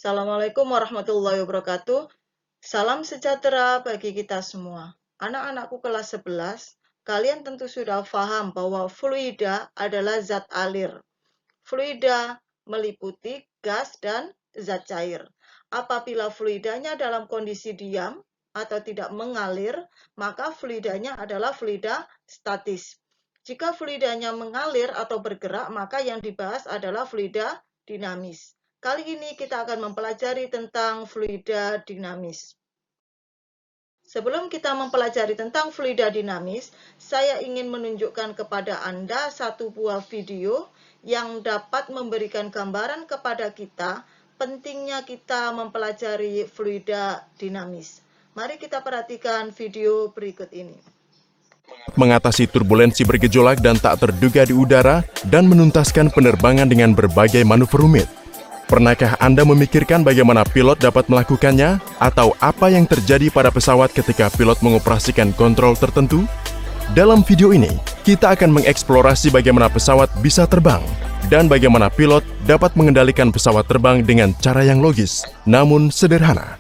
Assalamualaikum warahmatullahi wabarakatuh. Salam sejahtera bagi kita semua. Anak-anakku kelas 11, kalian tentu sudah paham bahwa fluida adalah zat alir. Fluida meliputi gas dan zat cair. Apabila fluidanya dalam kondisi diam atau tidak mengalir, maka fluidanya adalah fluida statis. Jika fluidanya mengalir atau bergerak, maka yang dibahas adalah fluida dinamis. Kali ini kita akan mempelajari tentang fluida dinamis. Sebelum kita mempelajari tentang fluida dinamis, saya ingin menunjukkan kepada Anda satu buah video yang dapat memberikan gambaran kepada kita pentingnya kita mempelajari fluida dinamis. Mari kita perhatikan video berikut ini. Mengatasi turbulensi bergejolak dan tak terduga di udara dan menuntaskan penerbangan dengan berbagai manuver rumit. Pernahkah Anda memikirkan bagaimana pilot dapat melakukannya? Atau apa yang terjadi pada pesawat ketika pilot mengoperasikan kontrol tertentu? Dalam video ini, kita akan mengeksplorasi bagaimana pesawat bisa terbang dan bagaimana pilot dapat mengendalikan pesawat terbang dengan cara yang logis, namun sederhana.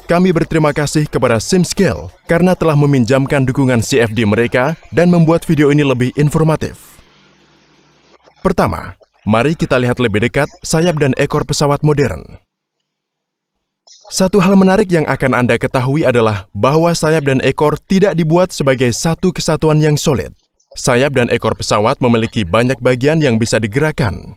Kami berterima kasih kepada SimScale karena telah meminjamkan dukungan CFD mereka dan membuat video ini lebih informatif. Pertama, mari kita lihat lebih dekat sayap dan ekor pesawat modern. Satu hal menarik yang akan Anda ketahui adalah bahwa sayap dan ekor tidak dibuat sebagai satu kesatuan yang solid. Sayap dan ekor pesawat memiliki banyak bagian yang bisa digerakkan.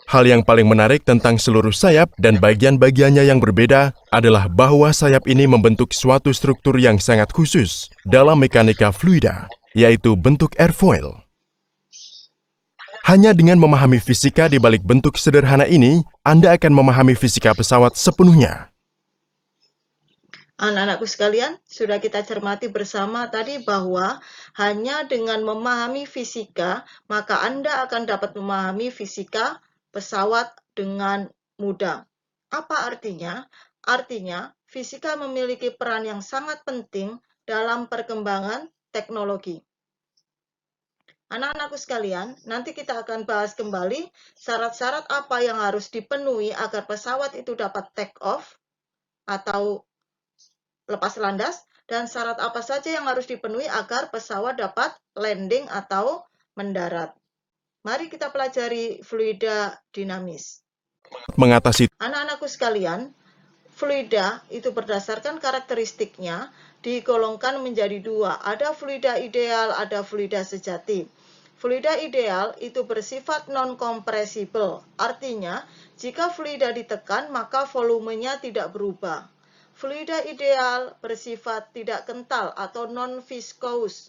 Hal yang paling menarik tentang seluruh sayap dan bagian-bagiannya yang berbeda adalah bahwa sayap ini membentuk suatu struktur yang sangat khusus dalam mekanika fluida, yaitu bentuk airfoil. Hanya dengan memahami fisika di balik bentuk sederhana ini, Anda akan memahami fisika pesawat sepenuhnya. Anak-anakku sekalian, sudah kita cermati bersama tadi bahwa hanya dengan memahami fisika, maka Anda akan dapat memahami fisika pesawat dengan mudah. Apa artinya? Artinya, fisika memiliki peran yang sangat penting dalam perkembangan teknologi. Anak-anakku sekalian, nanti kita akan bahas kembali syarat-syarat apa yang harus dipenuhi agar pesawat itu dapat take off atau lepas landas, dan syarat apa saja yang harus dipenuhi agar pesawat dapat landing atau mendarat. Mari kita pelajari fluida dinamis. Mengatasi Anak-anakku sekalian, fluida itu berdasarkan karakteristiknya digolongkan menjadi dua. Ada fluida ideal, ada fluida sejati. Fluida ideal itu bersifat non-kompresibel. Artinya, jika fluida ditekan, maka volumenya tidak berubah. Fluida ideal bersifat tidak kental atau non-viscous.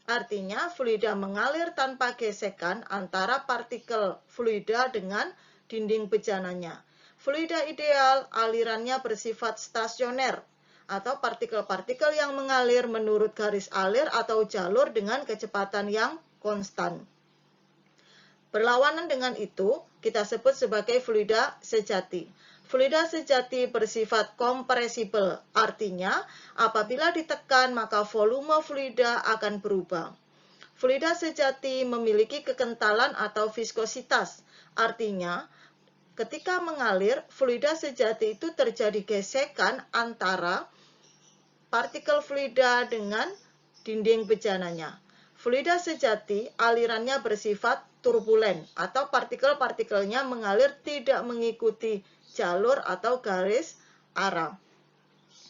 Artinya, fluida mengalir tanpa gesekan antara partikel fluida dengan dinding bejananya. Fluida ideal alirannya bersifat stasioner atau partikel-partikel yang mengalir menurut garis alir atau jalur dengan kecepatan yang konstan. Berlawanan dengan itu, kita sebut sebagai fluida sejati. Fluida sejati bersifat kompresibel, artinya apabila ditekan maka volume fluida akan berubah. Fluida sejati memiliki kekentalan atau viskositas, artinya ketika mengalir, fluida sejati itu terjadi gesekan antara partikel fluida dengan dinding bejananya. Fluida sejati alirannya bersifat turbulen atau partikel-partikelnya mengalir tidak mengikuti jalur atau garis arah.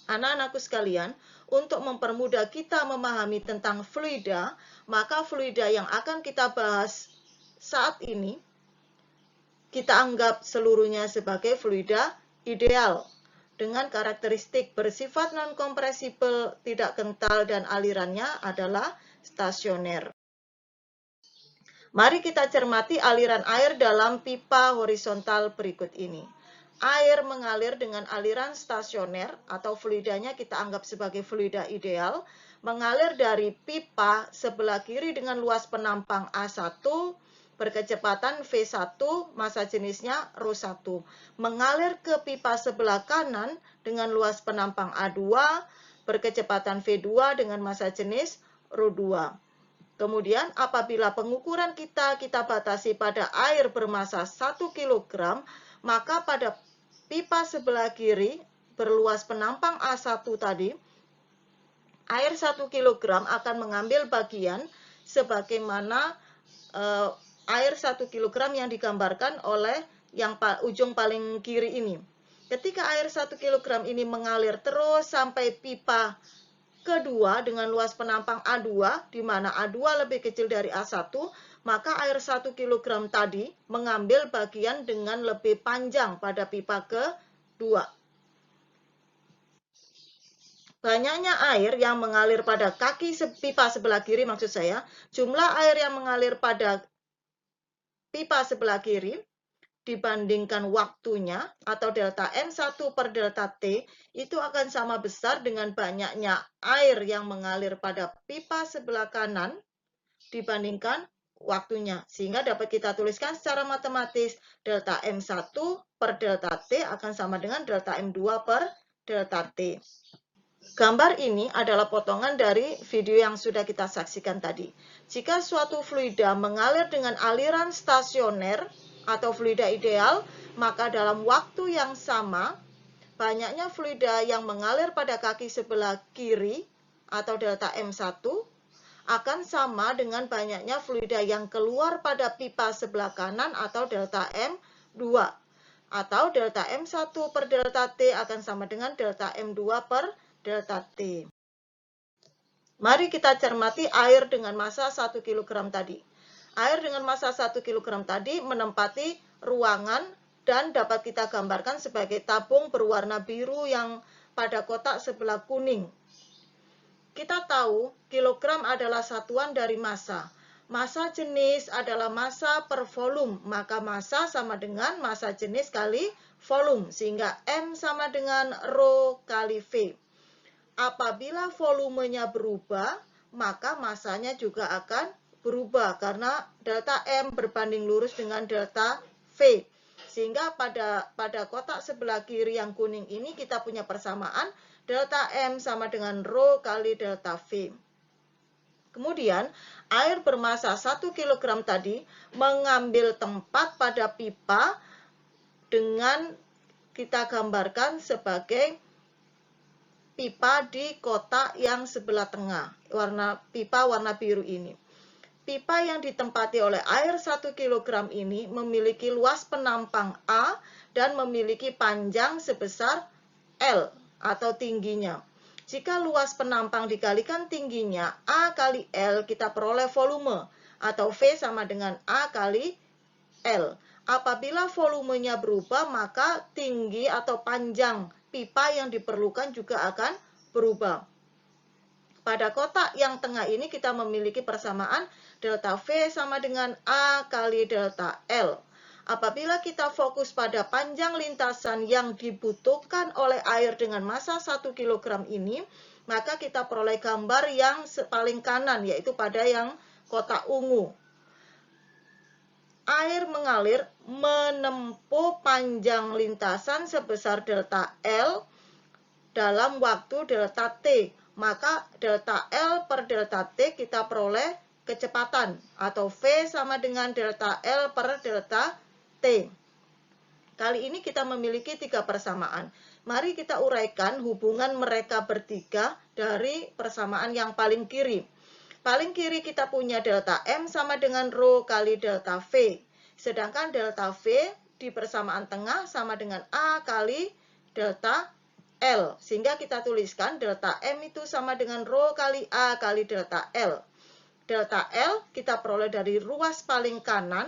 Anak-anakku sekalian, untuk mempermudah kita memahami tentang fluida, maka fluida yang akan kita bahas saat ini kita anggap seluruhnya sebagai fluida ideal dengan karakteristik bersifat non-kompresibel, tidak kental, dan alirannya adalah stasioner. Mari kita cermati aliran air dalam pipa horizontal berikut ini. Air mengalir dengan aliran stasioner atau fluidanya kita anggap sebagai fluida ideal, mengalir dari pipa sebelah kiri dengan luas penampang A1, berkecepatan V1, massa jenisnya ρ1. Mengalir ke pipa sebelah kanan dengan luas penampang A2, berkecepatan V2 dengan massa jenis ρ2. Kemudian apabila pengukuran kita batasi pada air bermassa 1 kg, maka pada pipa sebelah kiri berluas penampang A1 tadi, air 1 kg akan mengambil bagian sebagaimana air 1 kg yang digambarkan oleh yang ujung paling kiri ini. Ketika air 1 kg ini mengalir terus sampai pipa kedua dengan luas penampang A2, di mana A2 lebih kecil dari A1, maka air 1 kg tadi mengambil bagian dengan lebih panjang pada pipa kedua. Banyaknya air yang mengalir pada kaki pipa sebelah kiri, maksud saya, jumlah air yang mengalir pada pipa sebelah kiri dibandingkan waktunya atau delta M1 per delta T itu akan sama besar dengan banyaknya air yang mengalir pada pipa sebelah kanan dibandingkan waktunya. Sehingga dapat kita tuliskan secara matematis delta M1 per delta T akan sama dengan delta M2 per delta T. Gambar ini adalah potongan dari video yang sudah kita saksikan tadi. Jika suatu fluida mengalir dengan aliran stasioner atau fluida ideal, maka dalam waktu yang sama, banyaknya fluida yang mengalir pada kaki sebelah kiri atau delta M1 akan sama dengan banyaknya fluida yang keluar pada pipa sebelah kanan atau delta M2. Atau delta M1 per delta T akan sama dengan delta M2 per delta T. Mari kita cermati air dengan massa 1 kg tadi. Air dengan massa 1 kg tadi menempati ruangan dan dapat kita gambarkan sebagai tabung berwarna biru yang pada kotak sebelah kuning. Kita tahu kilogram adalah satuan dari massa. Massa jenis adalah massa per volume, maka massa sama dengan massa jenis kali volume, sehingga M sama dengan Rho kali V. Apabila volumenya berubah, maka massanya juga akan berubah karena delta M berbanding lurus dengan delta V. Sehingga pada kotak sebelah kiri yang kuning ini kita punya persamaan delta M sama dengan Rho kali delta V. Kemudian, air bermassa 1 kg tadi mengambil tempat pada pipa dengan kita gambarkan sebagai pipa di kotak yang sebelah tengah, pipa warna biru ini. Pipa yang ditempati oleh air 1 kg ini memiliki luas penampang A dan memiliki panjang sebesar L atau tingginya. Jika luas penampang dikalikan tingginya A kali L, kita peroleh volume atau V sama dengan A kali L. Apabila volumenya berubah, maka tinggi atau panjang pipa yang diperlukan juga akan berubah. Pada kotak yang tengah ini kita memiliki persamaan delta V sama dengan A kali delta L. Apabila kita fokus pada panjang lintasan yang dibutuhkan oleh air dengan massa 1 kg ini, maka kita peroleh gambar yang paling kanan, yaitu pada yang kotak ungu. Air mengalir menempuh panjang lintasan sebesar delta L dalam waktu delta T. Maka delta L per delta T kita peroleh kecepatan atau V sama dengan delta L per delta T. Kali ini kita memiliki 3 persamaan. Mari kita uraikan hubungan mereka bertiga dari persamaan yang paling kiri. Paling kiri kita punya delta M sama dengan Rho kali delta V. Sedangkan delta V di persamaan tengah sama dengan A kali delta L. Sehingga kita tuliskan delta M itu sama dengan Rho kali A kali delta L. Delta L kita peroleh dari ruas paling kanan.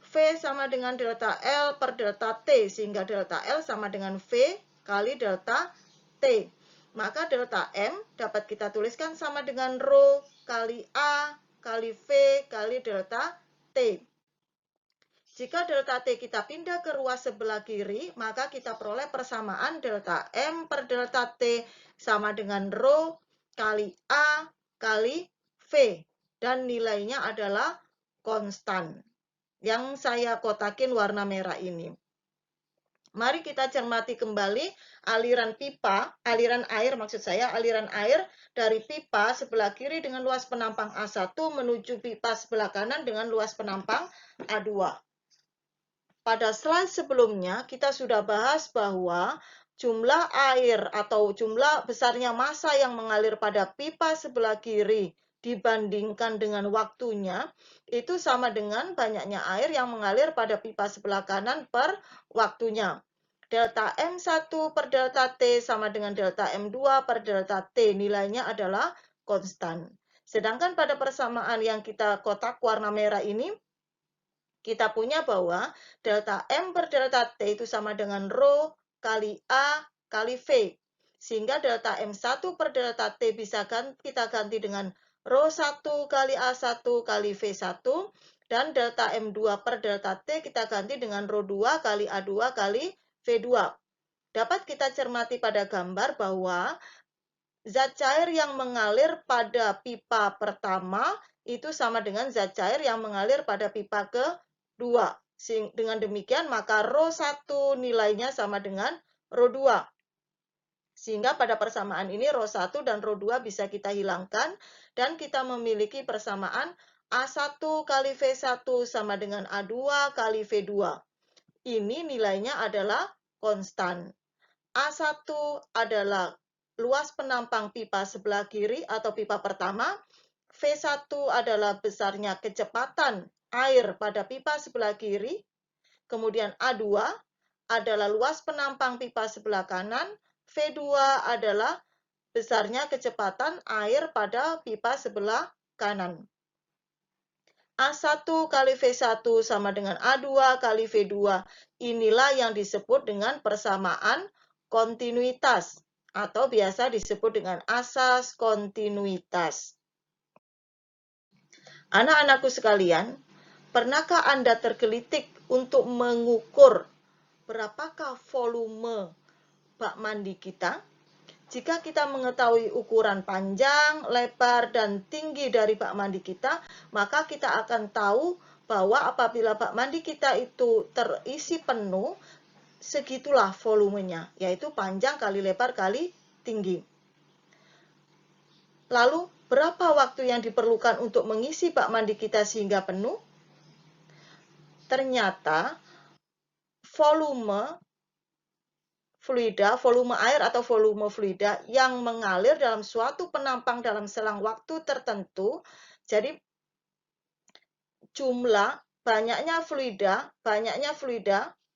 V sama dengan delta L per delta T. Sehingga delta L sama dengan V kali delta T. Maka delta M dapat kita tuliskan sama dengan Rho kali A kali V kali delta T. Jika delta T kita pindah ke ruas sebelah kiri, maka kita peroleh persamaan delta M per delta T sama dengan Rho kali A kali V. Dan nilainya adalah konstan. Yang saya kotakin warna merah ini. Mari kita cermati kembali aliran air dari pipa sebelah kiri dengan luas penampang A1 menuju pipa sebelah kanan dengan luas penampang A2. pada slide sebelumnya kita sudah bahas bahwa jumlah air atau jumlah besarnya massa yang mengalir pada pipa sebelah kiri dibandingkan dengan waktunya itu sama dengan banyaknya air yang mengalir pada pipa sebelah kanan per waktunya. Delta M1 per delta T sama dengan delta M2 per delta T. Nilainya adalah konstan. Sedangkan pada persamaan yang kita kotak warna merah ini, kita punya bahwa delta M per delta T itu sama dengan rho kali A kali V. Sehingga delta M1 per delta T bisa kita ganti dengan rho 1 kali A1 kali V1. Dan delta M2 per delta T kita ganti dengan rho 2 kali A2 kali V2. Dapat kita cermati pada gambar bahwa zat cair yang mengalir pada pipa pertama itu sama dengan zat cair yang mengalir pada pipa kedua. Dengan demikian, maka rho 1 nilainya sama dengan rho 2. Sehingga pada persamaan ini rho 1 dan rho 2 bisa kita hilangkan, dan kita memiliki persamaan A1 kali V1 sama dengan A2 kali V2. Ini nilainya adalah konstan. A1 adalah luas penampang pipa sebelah kiri atau pipa pertama. V1 adalah besarnya kecepatan air pada pipa sebelah kiri. Kemudian A2 adalah luas penampang pipa sebelah kanan. V2 adalah besarnya kecepatan air pada pipa sebelah kanan. A1 kali V1 sama dengan A2 kali V2. Inilah yang disebut dengan persamaan kontinuitas atau biasa disebut dengan asas kontinuitas. Anak-anakku sekalian, pernahkah Anda tergelitik untuk mengukur berapakah volume bak mandi kita? Jika kita mengetahui ukuran panjang, lebar, dan tinggi dari bak mandi kita, maka kita akan tahu bahwa apabila bak mandi kita itu terisi penuh, segitulah volumenya, yaitu panjang kali lebar kali tinggi. Lalu, berapa waktu yang diperlukan untuk mengisi bak mandi kita sehingga penuh? Ternyata, volume air atau volume fluida yang mengalir dalam suatu penampang dalam selang waktu tertentu. Jadi, jumlah banyaknya fluida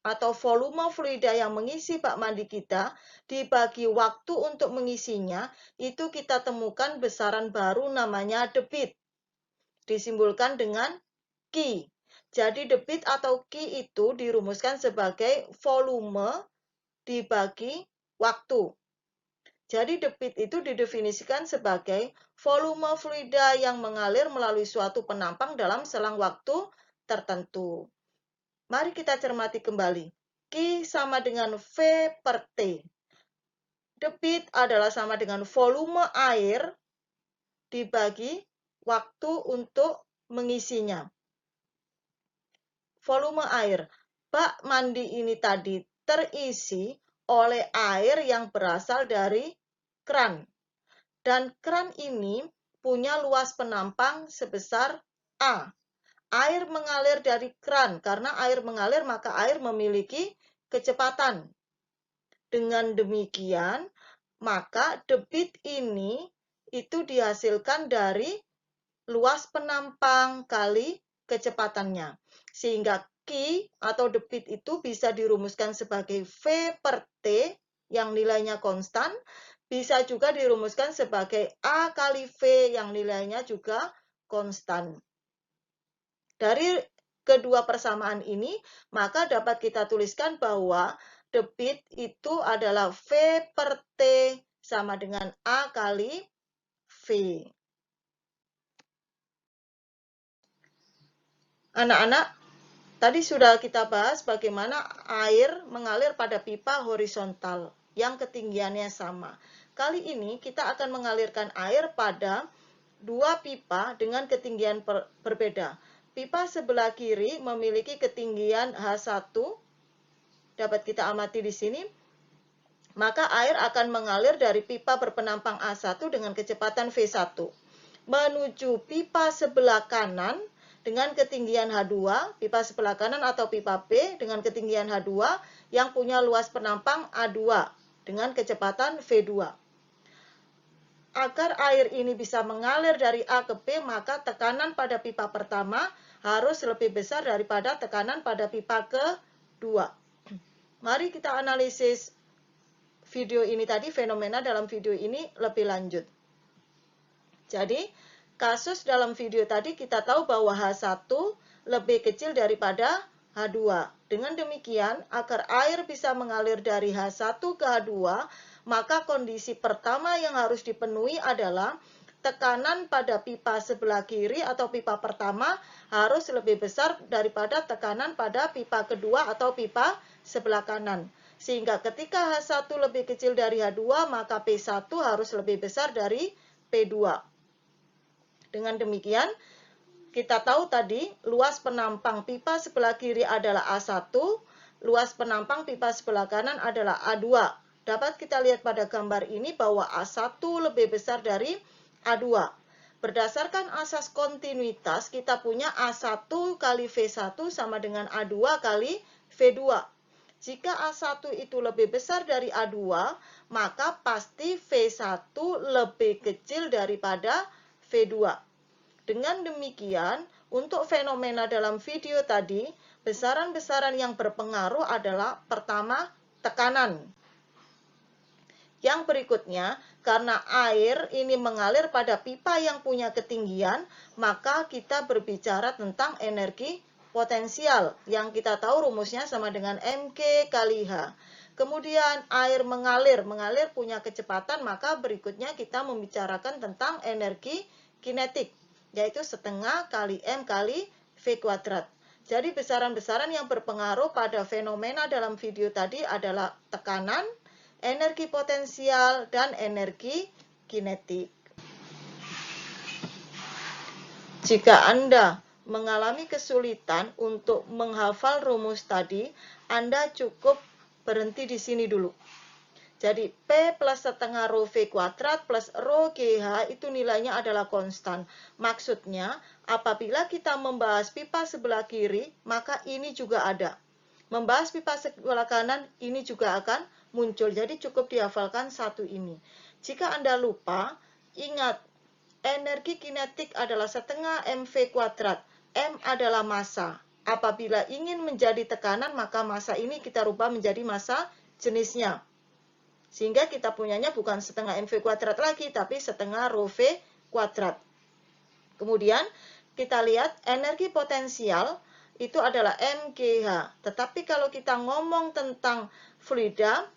atau volume fluida yang mengisi bak mandi kita dibagi waktu untuk mengisinya, itu kita temukan besaran baru namanya debit. Disimbolkan dengan Q. Jadi debit atau Q itu dirumuskan sebagai volume dibagi waktu. Jadi debit itu didefinisikan sebagai volume fluida yang mengalir melalui suatu penampang dalam selang waktu tertentu. Mari kita cermati kembali. Q sama dengan V per T. Debit adalah sama dengan volume air dibagi waktu untuk mengisinya. Volume air. Bak mandi ini tadi terisi oleh air yang berasal dari kran. Dan kran ini punya luas penampang sebesar A. Air mengalir dari kran. Karena air mengalir, maka air memiliki kecepatan. Dengan demikian, maka debit ini itu dihasilkan dari luas penampang kali kecepatannya. Sehingga Q atau debit itu bisa dirumuskan sebagai V per T yang nilainya konstan, bisa juga dirumuskan sebagai A kali V yang nilainya juga konstan. Dari kedua persamaan ini, maka dapat kita tuliskan bahwa debit itu adalah V per T sama dengan A kali V. Anak-anak, tadi sudah kita bahas bagaimana air mengalir pada pipa horizontal yang ketinggiannya sama. Kali ini kita akan mengalirkan air pada dua pipa dengan ketinggian berbeda. Pipa sebelah kiri memiliki ketinggian H1, dapat kita amati di sini. Maka air akan mengalir dari pipa berpenampang A1 dengan kecepatan V1 menuju pipa sebelah kanan dengan ketinggian H2, pipa sebelah kanan atau pipa B dengan ketinggian H2 yang punya luas penampang A2 dengan kecepatan V2. Agar air ini bisa mengalir dari A ke B, maka tekanan pada pipa pertama harus lebih besar daripada tekanan pada pipa kedua. Mari kita analisis video ini tadi, fenomena dalam video ini lebih lanjut. Jadi, kasus dalam video tadi kita tahu bahwa H1 lebih kecil daripada H2. Dengan demikian, agar air bisa mengalir dari H1 ke H2, maka kondisi pertama yang harus dipenuhi adalah tekanan pada pipa sebelah kiri atau pipa pertama harus lebih besar daripada tekanan pada pipa kedua atau pipa sebelah kanan. Sehingga ketika H1 lebih kecil dari H2, maka P1 harus lebih besar dari P2. Dengan demikian, kita tahu tadi luas penampang pipa sebelah kiri adalah A1, luas penampang pipa sebelah kanan adalah A2. Dapat kita lihat pada gambar ini bahwa A1 lebih besar dari A2. Berdasarkan asas kontinuitas, kita punya A1 kali V1 sama dengan A2 kali V2. Jika A1 itu lebih besar dari A2, maka pasti V1 lebih kecil daripada V2. Dengan demikian, untuk fenomena dalam video tadi, besaran-besaran yang berpengaruh adalah pertama, tekanan. Yang berikutnya, karena air ini mengalir pada pipa yang punya ketinggian, maka kita berbicara tentang energi potensial, yang kita tahu rumusnya sama dengan mg kali H. Kemudian air mengalir punya kecepatan, maka berikutnya kita membicarakan tentang energi kinetik, yaitu setengah kali M kali V kuadrat. Jadi besaran-besaran yang berpengaruh pada fenomena dalam video tadi adalah tekanan, energi potensial, dan energi kinetik. Jika Anda mengalami kesulitan untuk menghafal rumus tadi, Anda cukup berhenti di sini dulu. Jadi P plus setengah rho V kuadrat plus rho GH itu nilainya adalah konstan. Maksudnya, apabila kita membahas pipa sebelah kiri, maka ini juga ada. Membahas pipa sebelah kanan, ini juga akan muncul. Jadi cukup dihafalkan satu ini. Jika Anda lupa, ingat, energi kinetik adalah setengah mv kuadrat. M adalah massa. Apabila ingin menjadi tekanan, maka massa ini kita rubah menjadi massa jenisnya. Sehingga kita punyanya bukan setengah mv kuadrat lagi, tapi setengah rho V kuadrat. Kemudian kita lihat energi potensial itu adalah mgh. Tetapi kalau kita ngomong tentang fluida,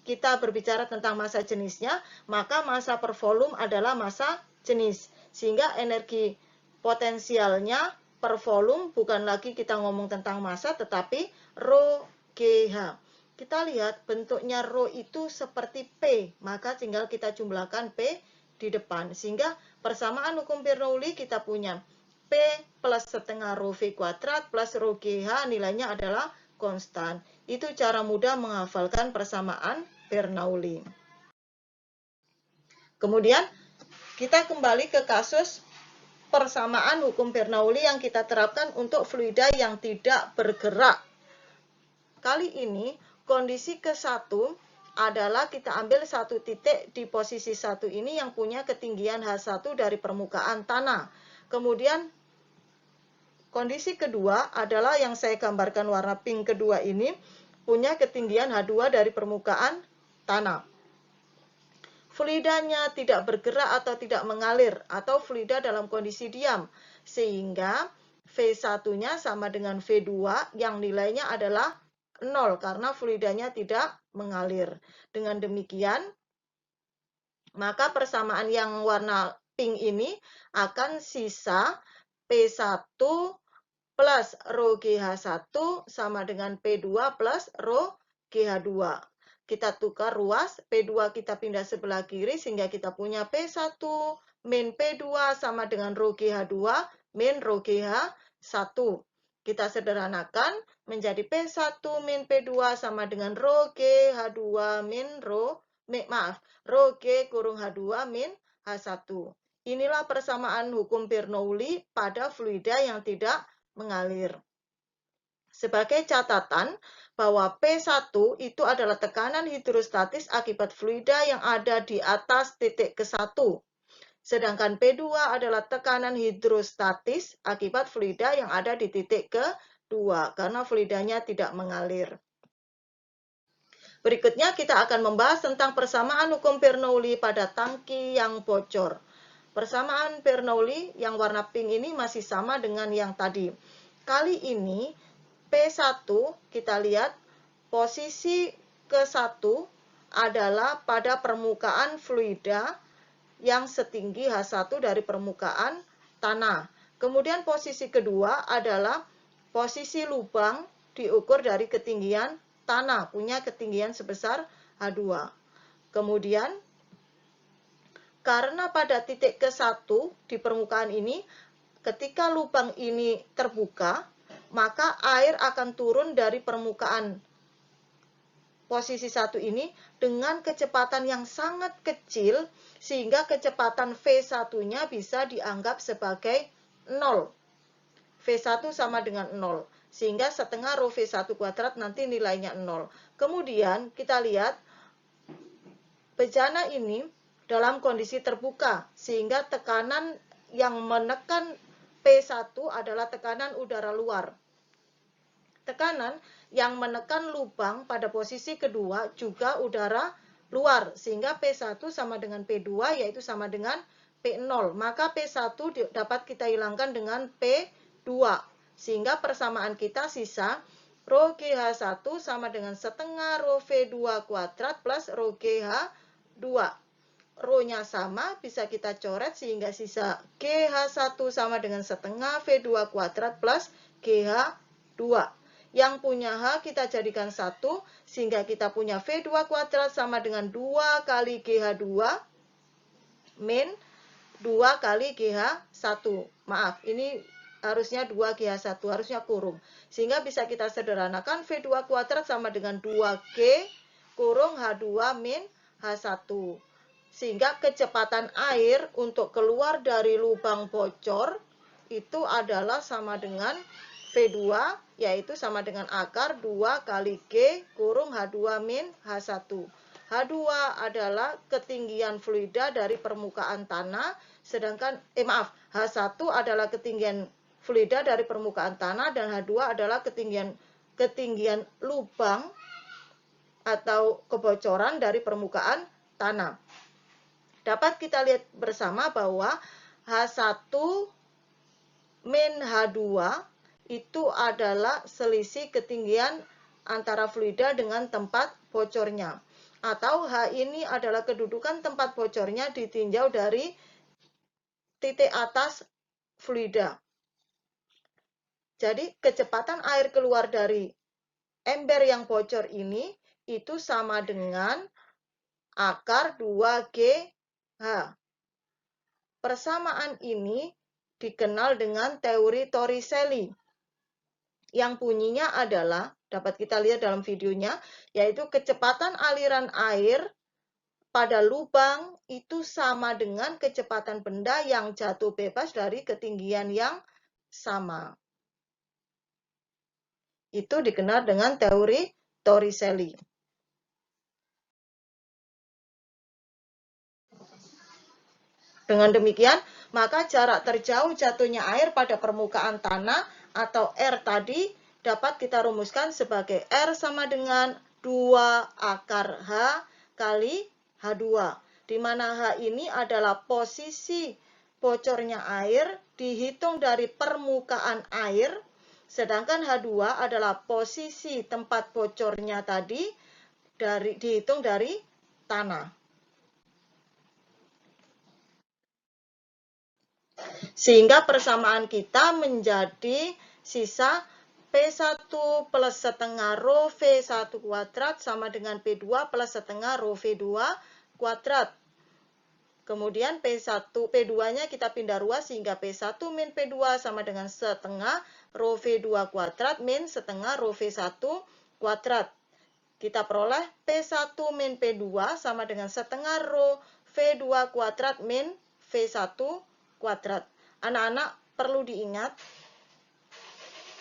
kita berbicara tentang massa jenisnya, maka massa per volume adalah massa jenis. Sehingga energi potensialnya per volume bukan lagi kita ngomong tentang massa, tetapi rho GH. Kita lihat bentuknya rho itu seperti P, maka tinggal kita jumlahkan P di depan. Sehingga persamaan hukum Bernoulli kita punya P plus setengah rho V kuadrat plus rho GH nilainya adalah konstan. Itu cara mudah menghafalkan persamaan Bernoulli. Kemudian kita kembali ke kasus persamaan hukum Bernoulli yang kita terapkan untuk fluida yang tidak bergerak. Kali ini kondisi ke-1 adalah kita ambil satu titik di posisi 1 ini yang punya ketinggian H1 dari permukaan tanah. Kemudian kondisi kedua adalah yang saya gambarkan warna pink kedua ini punya ketinggian H2 dari permukaan tanah. Fluidanya tidak bergerak atau tidak mengalir atau fluida dalam kondisi diam, sehingga V1-nya sama dengan V2 yang nilainya adalah 0 karena fluidanya tidak mengalir. Dengan demikian, maka persamaan yang warna pink ini akan sisa P1 plus rho GH1 sama dengan P2 plus rho GH2. Kita tukar ruas, P2 kita pindah sebelah kiri sehingga kita punya P1 min P2 sama dengan rho GH2 min rho GH1. Kita sederhanakan menjadi P1 min P2 sama dengan rho GH2 min rho G kurung H2 min H1. Inilah persamaan hukum Bernoulli pada fluida yang tidak mengalir. Sebagai catatan bahwa P1 itu adalah tekanan hidrostatis akibat fluida yang ada di atas titik ke-1. Sedangkan P2 adalah tekanan hidrostatis akibat fluida yang ada di titik ke-2 karena fluidanya tidak mengalir. Berikutnya kita akan membahas tentang persamaan hukum Bernoulli pada tangki yang bocor. Persamaan Bernoulli yang warna pink ini masih sama dengan yang tadi. Kali ini P1 kita lihat posisi ke-1 adalah pada permukaan fluida yang setinggi H1 dari permukaan tanah. Kemudian posisi kedua adalah posisi lubang diukur dari ketinggian tanah, punya ketinggian sebesar H2. Kemudian karena pada titik ke-1 di permukaan ini, ketika lubang ini terbuka, maka air akan turun dari permukaan posisi 1 ini dengan kecepatan yang sangat kecil, sehingga kecepatan V1-nya bisa dianggap sebagai 0. V1 sama dengan 0. Sehingga setengah rho V1 kuadrat nanti nilainya 0. Kemudian kita lihat bejana ini dalam kondisi terbuka, sehingga tekanan yang menekan P1 adalah tekanan udara luar. Tekanan yang menekan lubang pada posisi kedua juga udara luar, sehingga P1 sama dengan P2 yaitu sama dengan P0. Maka P1 dapat kita hilangkan dengan P2, sehingga persamaan kita sisa rho GH1 sama dengan setengah rho V2 kuadrat plus rho GH2. Rho-nya sama, bisa kita coret sehingga sisa GH1 sama dengan setengah V2 kuadrat plus GH2. Yang punya H kita jadikan 1, sehingga kita punya V2 kuadrat sama dengan 2 kali GH2 min 2 kali GH1. Maaf, ini harusnya 2 GH1, harusnya kurung. Sehingga bisa kita sederhanakan V2 kuadrat sama dengan 2G kurung H2 min H1. Sehingga kecepatan air untuk keluar dari lubang bocor itu adalah sama dengan V2, yaitu sama dengan akar 2 kali G kurung H2 min H1. H2 adalah ketinggian fluida dari permukaan tanah, sedangkan H1 adalah ketinggian fluida dari permukaan tanah, dan H2 adalah ketinggian lubang atau kebocoran dari permukaan tanah. Dapat kita lihat bersama bahwa H1 min H2 itu adalah selisih ketinggian antara fluida dengan tempat bocornya. Atau H ini adalah kedudukan tempat bocornya ditinjau dari titik atas fluida. Jadi kecepatan air keluar dari ember yang bocor ini itu sama dengan akar 2GH. Persamaan ini dikenal dengan teori Torricelli, yang bunyinya adalah, dapat kita lihat dalam videonya, yaitu kecepatan aliran air pada lubang itu sama dengan kecepatan benda yang jatuh bebas dari ketinggian yang sama. Itu dikenal dengan teori Torricelli. Dengan demikian, maka jarak terjauh jatuhnya air pada permukaan tanah atau R tadi dapat kita rumuskan sebagai R sama dengan 2 akar H kali H2, di mana H ini adalah posisi bocornya air dihitung dari permukaan air, sedangkan H2 adalah posisi tempat bocornya tadi dihitung dari tanah. Sehingga persamaan kita menjadi sisa P1 plus setengah rho V1 kuadrat sama dengan P2 plus setengah rho V2 kuadrat. Kemudian P2-nya kita pindah ruas sehingga P1 min P2 sama dengan setengah rho V2 kuadrat min setengah rho V1 kuadrat. Kita peroleh P1 min P2 sama dengan setengah rho V2 kuadrat min V1 kuadrat. Anak-anak perlu diingat,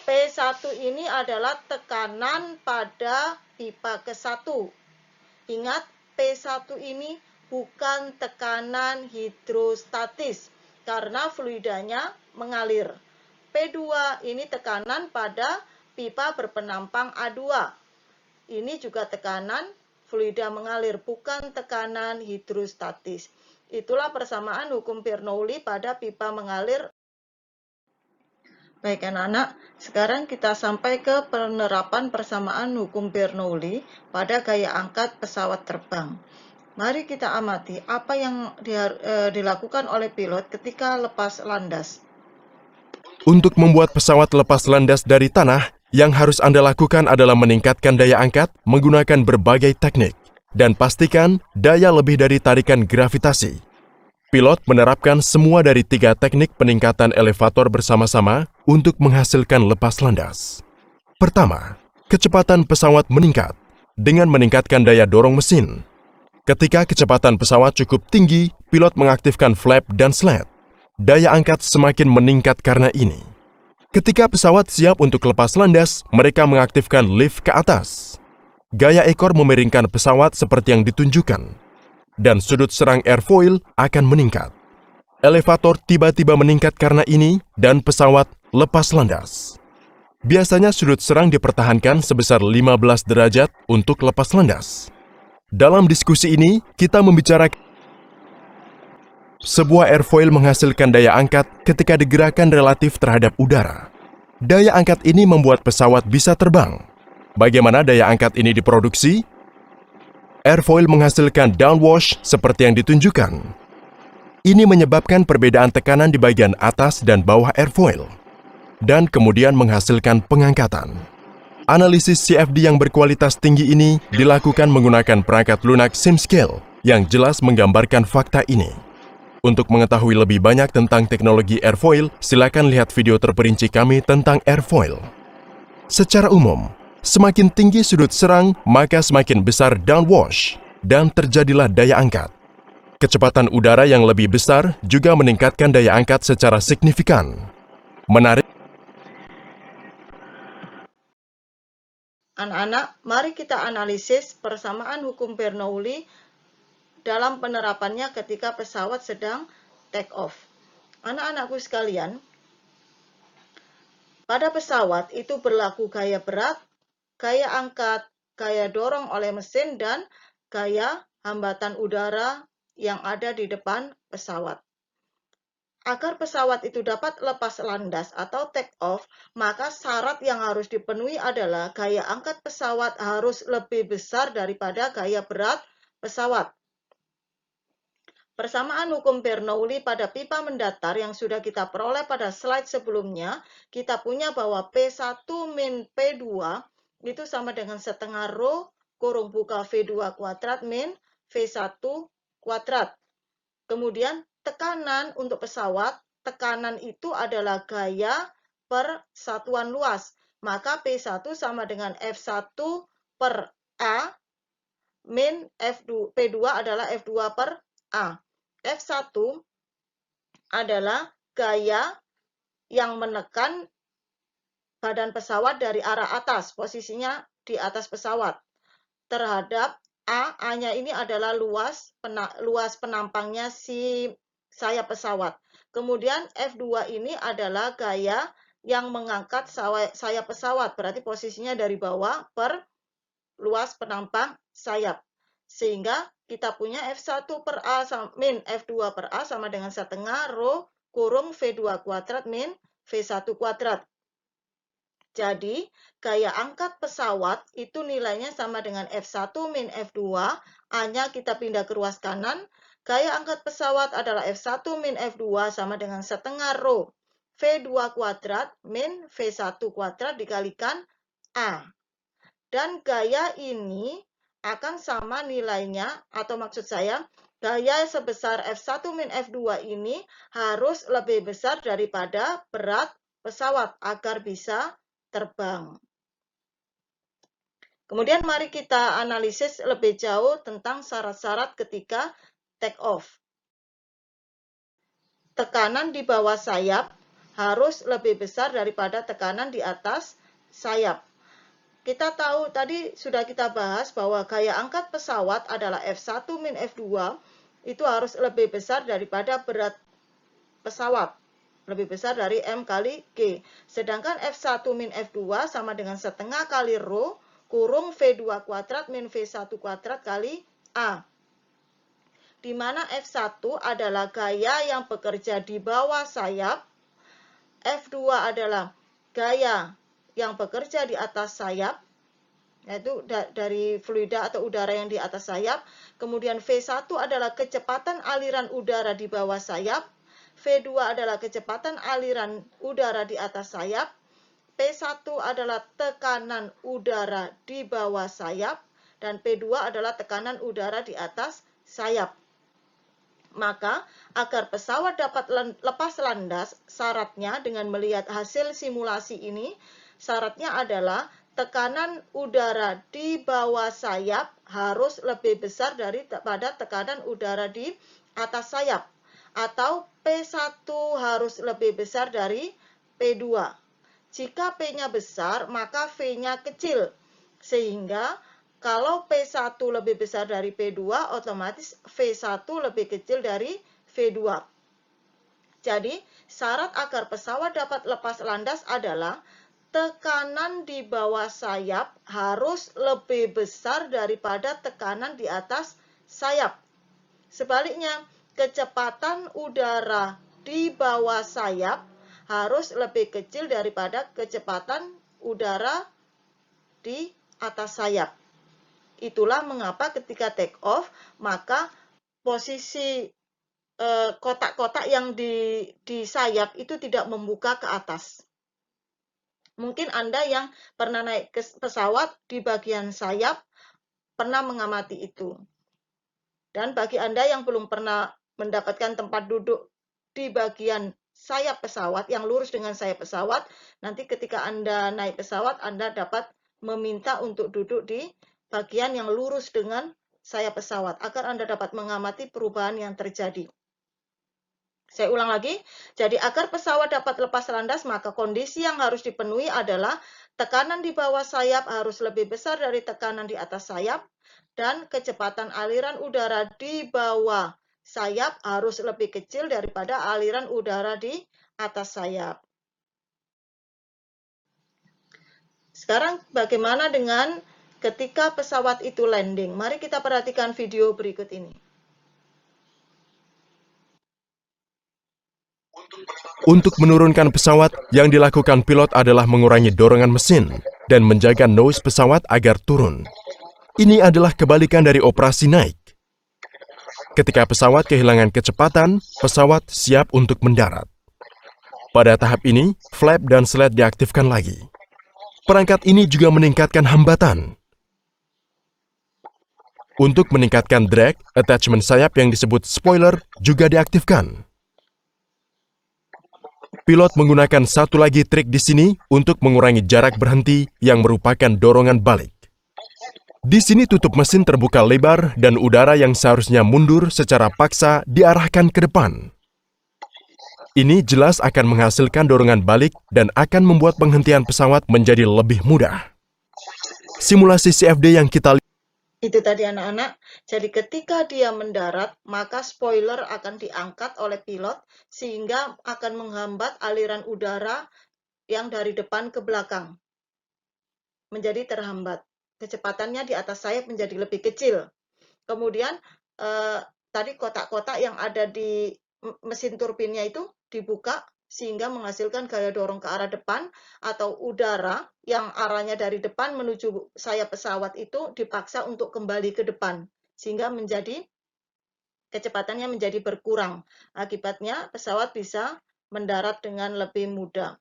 P1 ini adalah tekanan pada pipa ke-1. Ingat, P1 ini bukan tekanan hidrostatis karena fluidanya mengalir. P2 ini tekanan pada pipa berpenampang A2. Ini juga tekanan fluida mengalir, bukan tekanan hidrostatis. Itulah persamaan hukum Bernoulli pada pipa mengalir. Baik anak-anak, sekarang kita sampai ke penerapan persamaan hukum Bernoulli pada gaya angkat pesawat terbang. Mari kita amati apa yang dilakukan oleh pilot ketika lepas landas. Untuk membuat pesawat lepas landas dari tanah, yang harus Anda lakukan adalah meningkatkan daya angkat menggunakan berbagai teknik, dan pastikan daya lebih dari tarikan gravitasi. Pilot menerapkan semua dari 3 teknik peningkatan elevator bersama-sama untuk menghasilkan lepas landas. Pertama, kecepatan pesawat meningkat dengan meningkatkan daya dorong mesin. Ketika kecepatan pesawat cukup tinggi, pilot mengaktifkan flap dan slat. Daya angkat semakin meningkat karena ini. Ketika pesawat siap untuk lepas landas, mereka mengaktifkan lift ke atas. Gaya ekor memiringkan pesawat seperti yang ditunjukkan, dan sudut serang airfoil akan meningkat. Elevator tiba-tiba meningkat karena ini, dan pesawat lepas landas. Biasanya sudut serang dipertahankan sebesar 15 derajat untuk lepas landas. Dalam diskusi ini, kita membicarakan sebuah airfoil menghasilkan daya angkat ketika digerakkan relatif terhadap udara. Daya angkat ini membuat pesawat bisa terbang. Bagaimana daya angkat ini diproduksi? Airfoil menghasilkan downwash seperti yang ditunjukkan. Ini menyebabkan perbedaan tekanan di bagian atas dan bawah airfoil, dan kemudian menghasilkan pengangkatan. Analisis CFD yang berkualitas tinggi ini dilakukan menggunakan perangkat lunak SimScale yang jelas menggambarkan fakta ini. Untuk mengetahui lebih banyak tentang teknologi airfoil, silakan lihat video terperinci kami tentang airfoil. Secara umum, semakin tinggi sudut serang, maka semakin besar downwash, dan terjadilah daya angkat. Kecepatan udara yang lebih besar juga meningkatkan daya angkat secara signifikan. Menarik. Anak-anak, mari kita analisis persamaan hukum Bernoulli dalam penerapannya ketika pesawat sedang take off. Anak-anakku sekalian, pada pesawat itu berlaku gaya berat, gaya angkat, gaya dorong oleh mesin, dan gaya hambatan udara yang ada di depan pesawat. Agar pesawat itu dapat lepas landas atau take off, maka syarat yang harus dipenuhi adalah gaya angkat pesawat harus lebih besar daripada gaya berat pesawat. Persamaan hukum Bernoulli pada pipa mendatar yang sudah kita peroleh pada slide sebelumnya, kita punya bahwa P1 min P2 itu sama dengan setengah rho kurung buka V2 kuadrat min V1 kuadrat. Kemudian tekanan untuk pesawat, tekanan itu adalah gaya per satuan luas. Maka P1 sama dengan F1 per A min P2 adalah F2 per A. F1 adalah gaya yang menekan badan pesawat dari arah atas, posisinya di atas pesawat, terhadap A. A-nya ini adalah luas penampangnya si sayap pesawat. Kemudian F2 ini adalah gaya yang mengangkat sayap pesawat, berarti posisinya dari bawah per luas penampang sayap. Sehingga kita punya F1 per A min F2 per A sama dengan setengah rho kurung V2 kuadrat min V1 kuadrat. Jadi, gaya angkat pesawat itu nilainya sama dengan F1 min F2, A-nya kita pindah ke ruas kanan. Gaya angkat pesawat adalah F1 min F2 sama dengan setengah rho V2 kuadrat min V1 kuadrat dikalikan A. Dan gaya ini akan sama nilainya, atau maksud saya, gaya sebesar F1 min F2 ini harus lebih besar daripada berat pesawat agar bisa terbang. Kemudian mari kita analisis lebih jauh tentang syarat-syarat ketika take off. tekanan di bawah sayap harus lebih besar daripada tekanan di atas sayap. Kita tahu tadi sudah kita bahas bahwa gaya angkat pesawat adalah F1 min F2 itu harus lebih besar daripada berat pesawat. Lebih besar dari M kali G. Sedangkan F1 min F2 sama dengan setengah kali rho kurung V2 kuadrat min V1 kuadrat kali A. Di mana F1 adalah gaya yang bekerja di bawah sayap, F2 adalah gaya yang bekerja di atas sayap, yaitu dari fluida atau udara yang di atas sayap. Kemudian V1 adalah kecepatan aliran udara di bawah sayap, V2 adalah kecepatan aliran udara di atas sayap, P1 adalah tekanan udara di bawah sayap, dan P2 adalah tekanan udara di atas sayap. Maka, agar pesawat dapat lepas landas, syaratnya dengan melihat hasil simulasi ini, syaratnya adalah tekanan udara di bawah sayap harus lebih besar daripada tekanan udara di atas sayap. Atau P1 harus lebih besar dari P2. Jika P-nya besar, maka V-nya kecil. Sehingga kalau P1 lebih besar dari P2, otomatis V1 lebih kecil dari V2. Jadi, syarat agar pesawat dapat lepas landas adalah tekanan di bawah sayap harus lebih besar daripada tekanan di atas sayap. Sebaliknya, kecepatan udara di bawah sayap harus lebih kecil daripada kecepatan udara di atas sayap. Itulah mengapa ketika take off, maka posisi kotak-kotak yang di sayap itu tidak membuka ke atas. Mungkin Anda yang pernah naik ke pesawat di bagian sayap, pernah mengamati itu. Dan bagi Anda yang belum pernah mendapatkan tempat duduk di bagian sayap pesawat, yang lurus dengan sayap pesawat, nanti ketika Anda naik pesawat, Anda dapat meminta untuk duduk di bagian yang lurus dengan sayap pesawat, agar Anda dapat mengamati perubahan yang terjadi. Saya ulang lagi, jadi agar pesawat dapat lepas landas, maka kondisi yang harus dipenuhi adalah tekanan di bawah sayap harus lebih besar dari tekanan di atas sayap, dan kecepatan aliran udara di bawah sayap harus lebih kecil daripada aliran udara di atas sayap. Sekarang bagaimana dengan ketika pesawat itu landing? Mari kita perhatikan video berikut ini. Untuk menurunkan pesawat, yang dilakukan pilot adalah mengurangi dorongan mesin dan menjaga nose pesawat agar turun. Ini adalah kebalikan dari operasi naik. Ketika pesawat kehilangan kecepatan, pesawat siap untuk mendarat. Pada tahap ini, flap dan sled diaktifkan lagi. Perangkat ini juga meningkatkan hambatan. Untuk meningkatkan drag, attachment sayap yang disebut spoiler juga diaktifkan. Pilot menggunakan satu lagi trik di sini untuk mengurangi jarak berhenti yang merupakan dorongan balik. Di sini tutup mesin terbuka lebar dan udara yang seharusnya mundur secara paksa diarahkan ke depan. Ini jelas akan menghasilkan dorongan balik dan akan membuat penghentian pesawat menjadi lebih mudah. Simulasi CFD yang kita lihat itu tadi anak-anak. Jadi ketika dia mendarat, maka spoiler akan diangkat oleh pilot sehingga akan menghambat aliran udara yang dari depan ke belakang. Menjadi terhambat. Kecepatannya di atas sayap menjadi lebih kecil. Kemudian tadi kotak-kotak yang ada di mesin turbinnya itu dibuka sehingga menghasilkan gaya dorong ke arah depan, atau udara yang arahnya dari depan menuju sayap pesawat itu dipaksa untuk kembali ke depan sehingga menjadi kecepatannya menjadi berkurang. Akibatnya pesawat bisa mendarat dengan lebih mudah.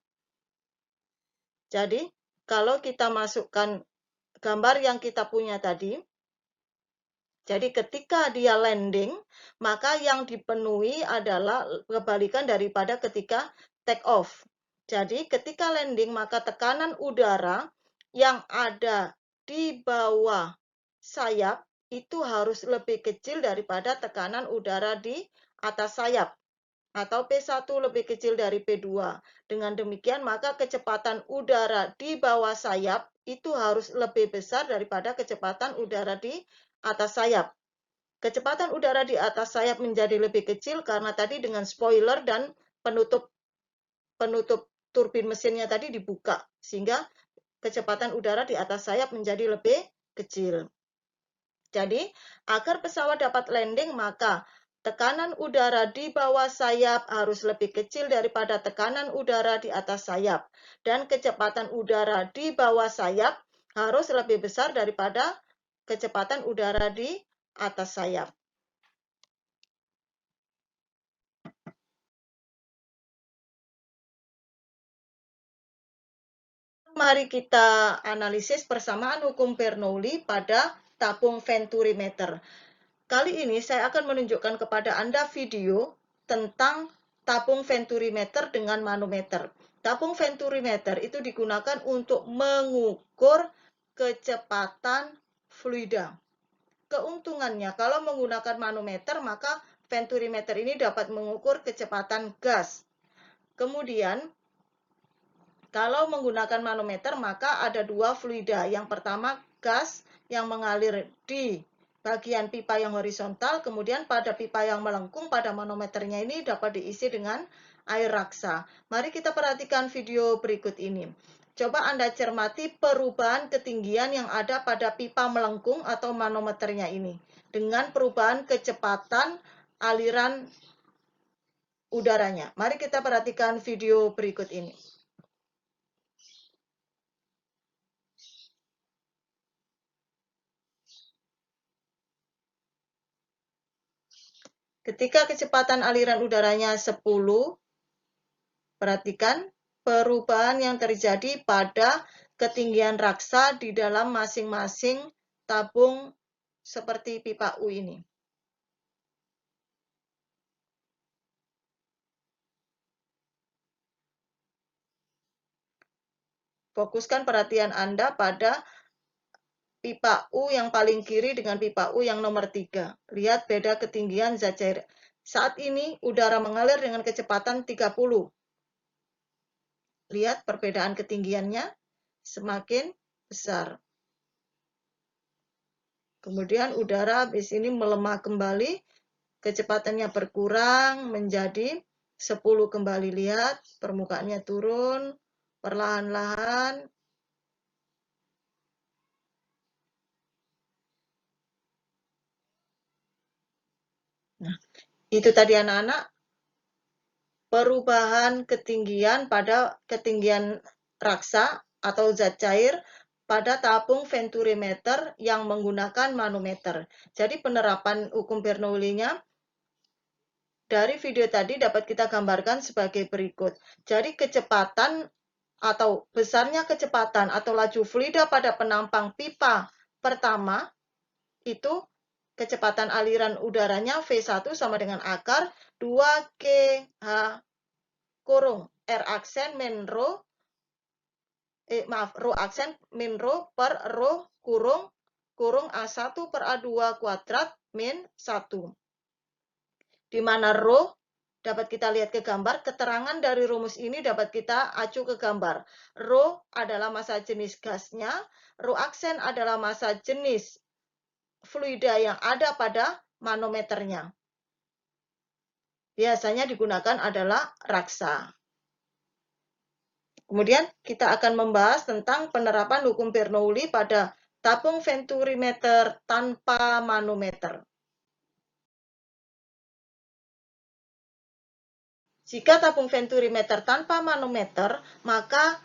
Jadi kalau kita masukkan gambar yang kita punya tadi, jadi ketika dia landing, maka yang dipenuhi adalah kebalikan daripada ketika take off. Jadi ketika landing, maka tekanan udara yang ada di bawah sayap itu harus lebih kecil daripada tekanan udara di atas sayap. atau P1 lebih kecil dari P2. Dengan demikian, maka kecepatan udara di bawah sayap itu harus lebih besar daripada kecepatan udara di atas sayap. Kecepatan udara di atas sayap menjadi lebih kecil karena tadi dengan spoiler dan penutup turbin mesinnya tadi dibuka, sehingga kecepatan udara di atas sayap menjadi lebih kecil. Jadi, agar pesawat dapat landing, maka tekanan udara di bawah sayap harus lebih kecil daripada tekanan udara di atas sayap. Dan kecepatan udara di bawah sayap harus lebih besar daripada kecepatan udara di atas sayap. Mari kita analisis persamaan hukum Bernoulli pada tabung venturimeter. Kali ini saya akan menunjukkan kepada Anda video tentang tabung venturimeter dengan manometer. Tabung venturimeter itu digunakan untuk mengukur kecepatan fluida. Keuntungannya, kalau menggunakan manometer, maka venturimeter ini dapat mengukur kecepatan gas. Kemudian, kalau menggunakan manometer, maka ada dua fluida. Yang pertama, gas yang mengalir di bagian pipa yang horizontal, kemudian pada pipa yang melengkung pada manometernya ini dapat diisi dengan air raksa. Mari kita perhatikan video berikut ini. Coba Anda cermati perubahan ketinggian yang ada pada pipa melengkung atau manometernya ini dengan perubahan kecepatan aliran udaranya. Mari kita perhatikan video berikut ini. Ketika kecepatan aliran udaranya 10, perhatikan perubahan yang terjadi pada ketinggian raksa di dalam masing-masing tabung seperti pipa U ini. Fokuskan perhatian Anda pada pipa U yang paling kiri dengan pipa U yang nomor 3. Lihat beda ketinggian zat cair. Saat ini udara mengalir dengan kecepatan 30. Lihat perbedaan ketinggiannya semakin besar. Kemudian udara habis ini melemah kembali, kecepatannya berkurang menjadi 10 kembali. Lihat permukaannya turun perlahan-lahan. Nah, itu tadi anak-anak perubahan ketinggian pada ketinggian raksa atau zat cair pada tabung venturimeter yang menggunakan manometer. Jadi penerapan hukum Bernoulli-nya dari video tadi dapat kita gambarkan sebagai berikut. Jadi kecepatan atau besarnya kecepatan atau laju fluida pada penampang pipa pertama itu kecepatan aliran udaranya V1 sama dengan akar 2GH kurung R aksen min rho rho aksen min rho per rho kurung A1 per A2 kuadrat min 1. Di mana rho dapat kita lihat ke gambar, keterangan dari rumus ini dapat kita acu ke gambar. Rho adalah massa jenis gasnya, rho aksen adalah massa jenis fluida yang ada pada manometernya. Biasanya digunakan adalah raksa. Kemudian kita akan membahas tentang penerapan hukum Bernoulli pada tabung venturimeter tanpa manometer. Jika tabung venturimeter tanpa manometer, maka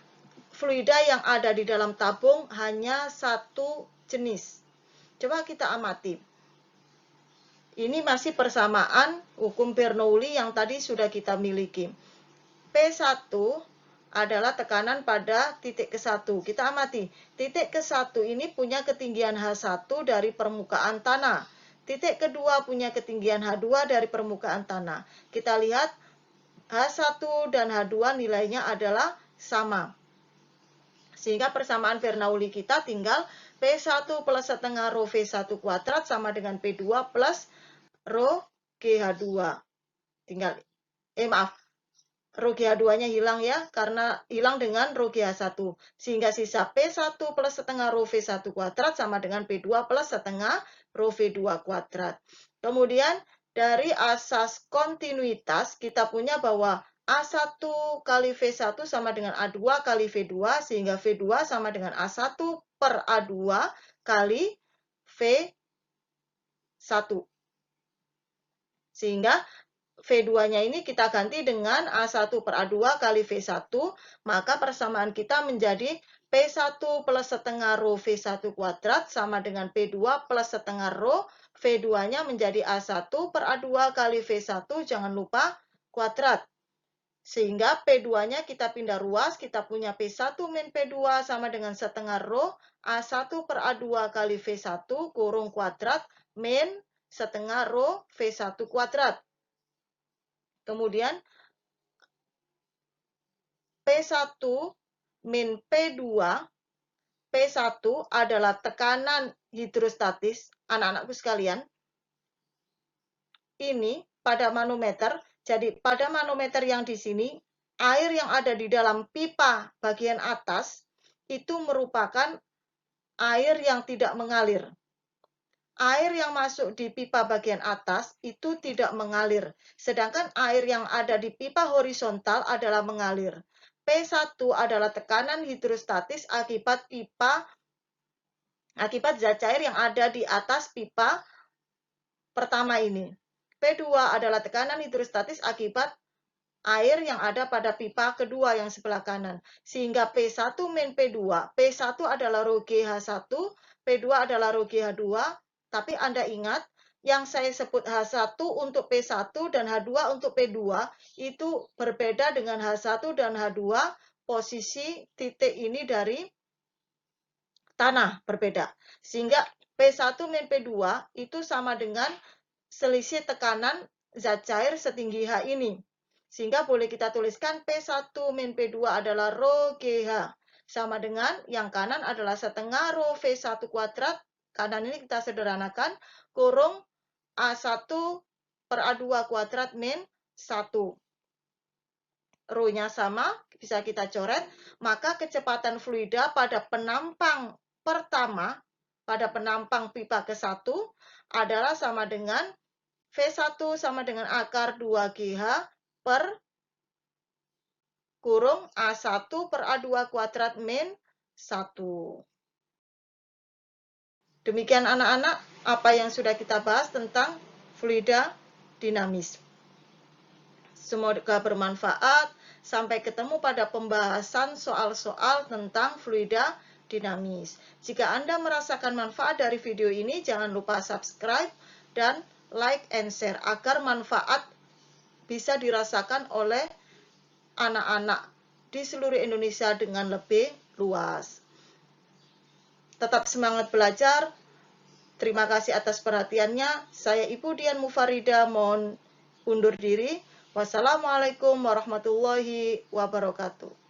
fluida yang ada di dalam tabung hanya satu jenis. Coba kita amati. Ini masih persamaan hukum Bernoulli yang tadi sudah kita miliki. P1 adalah tekanan pada titik ke-1. Kita amati, titik ke-1 ini punya ketinggian H1 dari permukaan tanah. Titik kedua punya ketinggian H2 dari permukaan tanah. Kita lihat H1 dan H2 nilainya adalah sama. Sehingga persamaan Bernoulli kita tinggal P1 plus setengah rho V1 kuadrat sama dengan P2 plus rho GH2. Tinggal rho GH2-nya hilang ya, karena hilang dengan rho GH1. Sehingga sisa P1 plus setengah rho V1 kuadrat sama dengan P2 plus setengah rho V2 kuadrat. Kemudian dari asas kontinuitas kita punya bahwa A1 kali V1 sama dengan A2 kali V2, sehingga V2 sama dengan A1 per A2 kali V1. Sehingga V2-nya ini kita ganti dengan A1 per A2 kali V1, maka persamaan kita menjadi P1 plus setengah rho V1 kuadrat sama dengan P2 plus setengah rho V2-nya menjadi A1 per A2 kali V1, jangan lupa kuadrat. Sehingga P2-nya kita pindah ruas, kita punya P1 min P2 sama dengan setengah rho A1 per A2 kali V1 kurung kuadrat min setengah rho V1 kuadrat. Kemudian P1 min P2, P1 adalah tekanan hidrostatis, anak-anakku sekalian. Ini pada manometer, jadi pada manometer yang di sini, air yang ada di dalam pipa bagian atas itu merupakan air yang tidak mengalir. Air yang masuk di pipa bagian atas itu tidak mengalir, sedangkan air yang ada di pipa horizontal adalah mengalir. P1 adalah tekanan hidrostatis akibat zat cair yang ada di atas pipa pertama ini. P2 adalah tekanan hidrostatis akibat air yang ada pada pipa kedua yang sebelah kanan. Sehingga P1 min P2, P1 adalah rho GH1, P2 adalah rho GH2, tapi Anda ingat, yang saya sebut H1 untuk P1 dan H2 untuk P2, itu berbeda dengan H1 dan H2, posisi titik ini dari tanah berbeda. Sehingga P1 min P2 itu sama dengan selisih tekanan zat cair setinggi H ini. Sehingga boleh kita tuliskan P1 min P2 adalah rho GH. Sama dengan yang kanan adalah setengah rho V1 kuadrat. Kanan ini kita sederhanakan. Kurung A1 per A2 kuadrat min 1. Rho-nya sama, bisa kita coret. Maka kecepatan fluida pada penampang pertama, pada penampang pipa ke-1 adalah sama dengan V1 sama dengan akar 2GH per kurung A1 per A2 kuadrat min 1. Demikian anak-anak apa yang sudah kita bahas tentang fluida dinamis. Semoga bermanfaat. Sampai ketemu pada pembahasan soal-soal tentang fluida dinamis. Jika Anda merasakan manfaat dari video ini, jangan lupa subscribe dan like and share agar manfaat bisa dirasakan oleh anak-anak di seluruh Indonesia dengan lebih luas. Tetap semangat belajar. Terima kasih atas perhatiannya. Saya Ibu Dian Mufarida mohon undur diri. Wassalamualaikum warahmatullahi wabarakatuh.